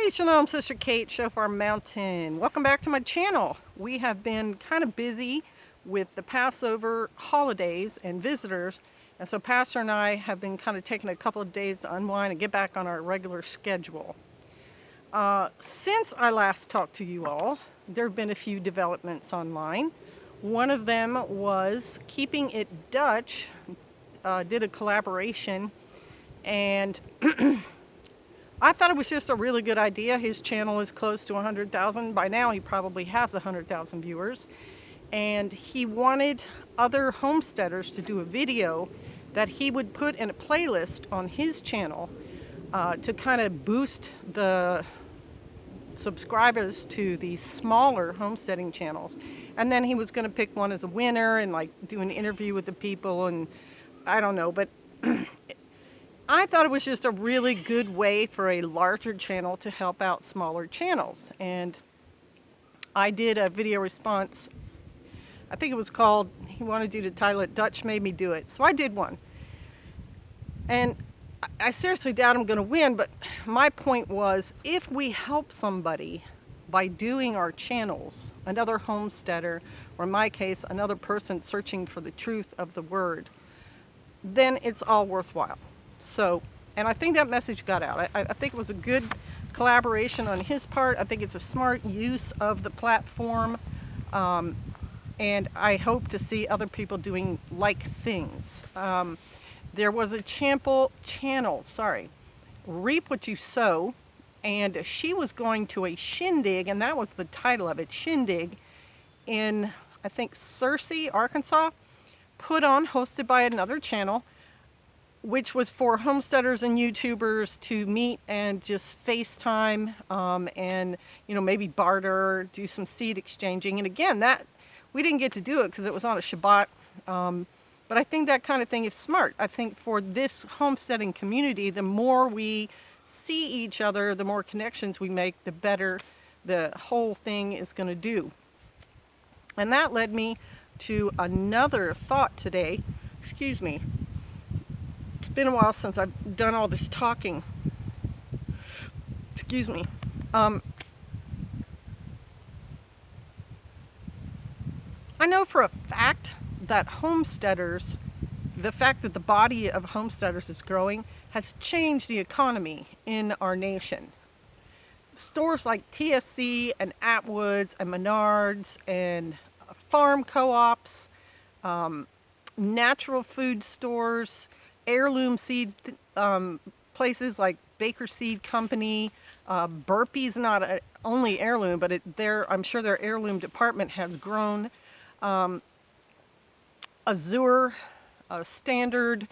Hey, Shalom, Sister Kate, Shofar Mountain. Welcome back to my channel. We have been kind of busy with the Passover holidays and visitors, and so Pastor and I have been kind of taking a couple of days to unwind and get back on our regular schedule. Since I last talked to you all, there have been a few developments online. One of them was Keeping It Dutch did a collaboration, and I thought it was just a really good idea. His channel is close to 100,000. By now, he probably has 100,000 viewers. And he wanted other homesteaders to do a video that he would put in a playlist on his channel to kind of boost the subscribers to these smaller homesteading channels. And then he was going to pick one as a winner and like do an interview with the people, and I don't know, but I thought it was just a really good way for a larger channel to help out smaller channels. And I did a video response. I think it was called, he wanted you to title it, Dutch Made Me Do It. So I did one. And I seriously doubt I'm going to win, but my point was, if we help somebody by doing our channels, another homesteader, or in my case, another person searching for the truth of the word, then it's all worthwhile. So, and I think that message got out. I think it was a good collaboration on his part. I think it's a smart use of the platform. And I hope to see other people doing like things. There was a channel, Reap What You Sow, and she was going to a shindig, and that was the title of it, Shindig, in, I think, Searcy, Arkansas, hosted by another channel, which was for homesteaders and YouTubers to meet and just FaceTime and, you know, maybe barter, do some seed exchanging. And again, that we didn't get to do it because it was on a Shabbat. But I think that kind of thing is smart. I think for this homesteading community, the more we see each other, the more connections we make, the better the whole thing is going to do. And that led me to another thought today. Excuse me. It's been a while since I've done all this talking. Excuse me. I know for a fact that homesteaders, the fact that the body of homesteaders is growing, has changed the economy in our nation. Stores like TSC and Atwoods and Menards and farm co-ops, natural food stores, heirloom seed places like Baker Seed Company. Burpee's not only heirloom, but I'm sure their heirloom department has grown. Azure, standard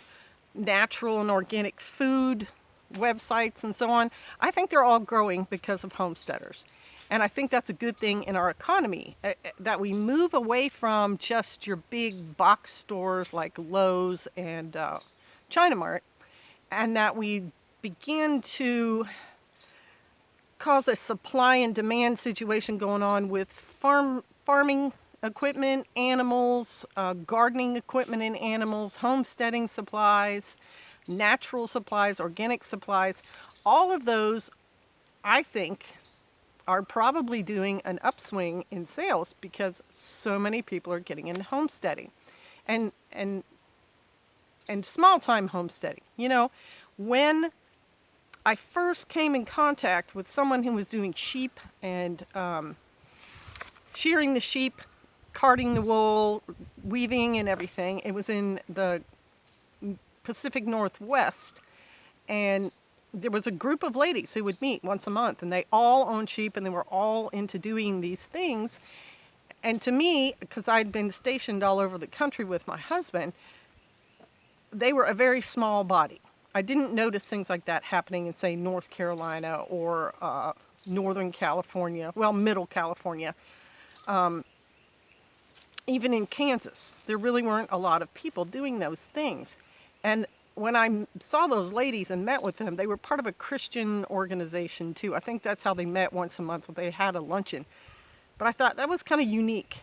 natural and organic food websites and so on. I think they're all growing because of homesteaders. And I think that's a good thing in our economy, that we move away from just your big box stores like Lowe's and China Mart, and that we begin to cause a supply and demand situation going on with farming equipment, animals, gardening equipment and animals, homesteading supplies, natural supplies, organic supplies. All of those, I think, are probably doing an upswing in sales because so many people are getting into homesteading and small-time homesteading. You know, when I first came in contact with someone who was doing sheep and shearing the sheep, carding the wool, weaving and everything, it was in the Pacific Northwest, and there was a group of ladies who would meet once a month, and they all owned sheep, and they were all into doing these things. And to me, because I'd been stationed all over the country with my husband, they were a very small body. I didn't notice things like that happening in, say, North Carolina or Northern California, well, Middle California. Even in Kansas, there really weren't a lot of people doing those things. And when I saw those ladies and met with them, they were part of a Christian organization too. I think that's how they met once a month. They had a luncheon. But I thought that was kind of unique.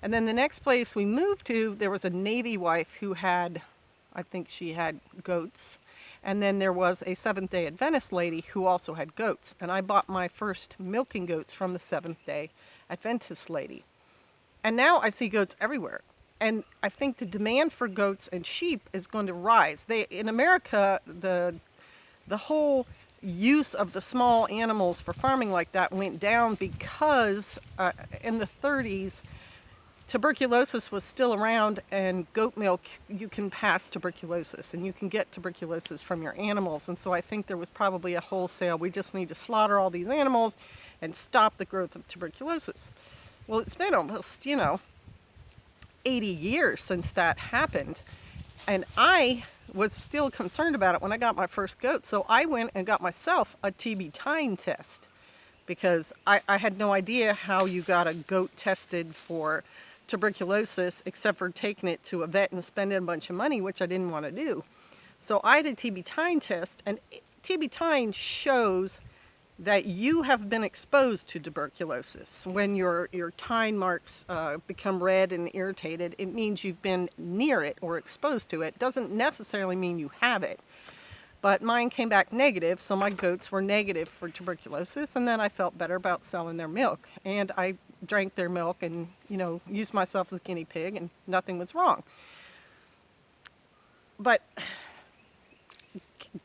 And then the next place we moved to, there was a Navy wife who had, I think she had goats. And then there was a Seventh-day Adventist lady who also had goats. And I bought my first milking goats from the Seventh-day Adventist lady. And now I see goats everywhere. And I think the demand for goats and sheep is going to rise. In America, the whole use of the small animals for farming like that went down because in the 30s, tuberculosis was still around, and goat milk, you can pass tuberculosis, and you can get tuberculosis from your animals. And so I think there was probably a wholesale, we just need to slaughter all these animals and stop the growth of tuberculosis. Well, it's been almost, 80 years since that happened. And I was still concerned about it when I got my first goat. So I went and got myself a TB time test because I had no idea how you got a goat tested for tuberculosis except for taking it to a vet and spending a bunch of money, which I didn't want to do. So I did a TB time test, and TB time shows that you have been exposed to tuberculosis. When your tine marks become red and irritated, it means you've been near it or exposed to it. Doesn't necessarily mean you have it. But mine came back negative, so my goats were negative for tuberculosis, and then I felt better about selling their milk. And I drank their milk and, used myself as a guinea pig, and nothing was wrong. But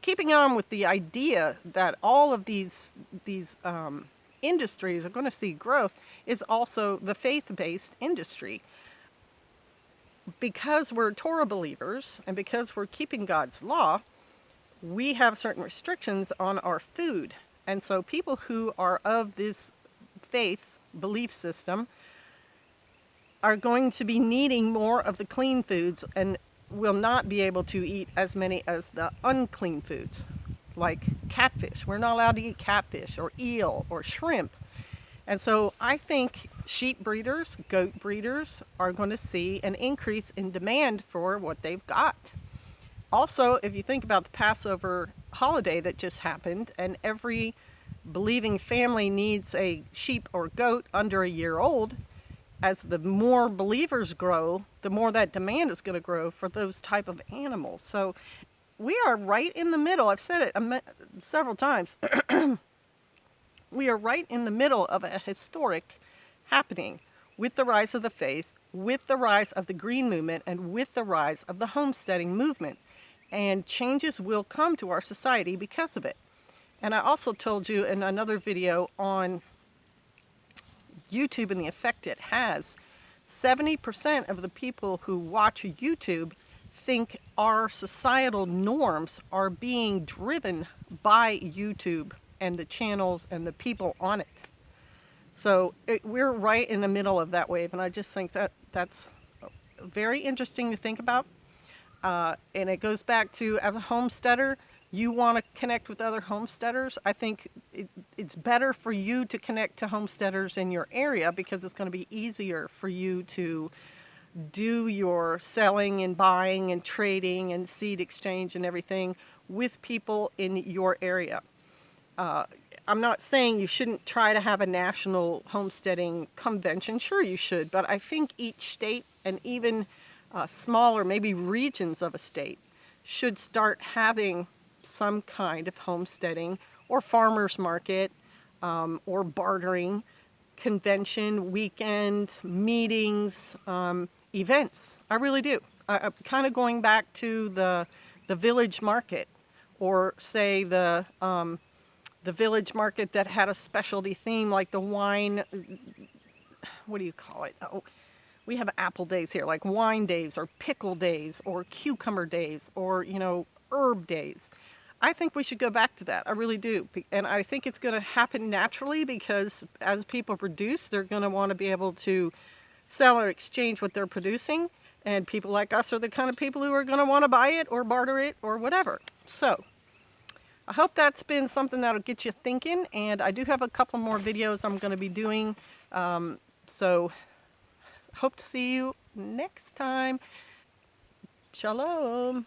keeping on with the idea that all of these industries are going to see growth is also the faith-based industry. Because we're Torah believers and because we're keeping God's law, we have certain restrictions on our food. And so people who are of this faith belief system are going to be needing more of the clean foods and will not be able to eat as many as the unclean foods, like catfish. We're not allowed to eat catfish or eel or shrimp. And so I think sheep breeders, goat breeders are going to see an increase in demand for what they've got. Also, if you think about the Passover holiday that just happened, and every believing family needs a sheep or goat under a year old, as the more believers grow, the more that demand is going to grow for those type of animals. So we are right in the middle. I've said it several times. We are right in the middle of a historic happening with the rise of the faith, with the rise of the green movement, and with the rise of the homesteading movement. And changes will come to our society because of it. And I also told you in another video on YouTube and the effect it has, 70% of the people who watch YouTube think our societal norms are being driven by YouTube and the channels and the people on it. So we're right in the middle of that wave, and I just think that's very interesting to think about. And it goes back to, as a homesteader, you want to connect with other homesteaders. I think it's better for you to connect to homesteaders in your area because it's going to be easier for you to do your selling and buying and trading and seed exchange and everything with people in your area. I'm not saying you shouldn't try to have a national homesteading convention. Sure, you should, but I think each state and even smaller, maybe regions of a state, should start having some kind of homesteading or farmers market or bartering convention, weekend, meetings, events. I really do. I'm kind of going back to the village market, or say the village market that had a specialty theme, like the wine, what do you call it? Oh, we have apple days here, like wine days or pickle days or cucumber days or, herb days. I think we should go back to that. I really do. And I think it's going to happen naturally because as people produce, they're going to want to be able to sell or exchange what they're producing. And people like us are the kind of people who are going to want to buy it or barter it or whatever. So I hope that's been something that'll get you thinking. And I do have a couple more videos I'm going to be doing. So hope to see you next time. Shalom.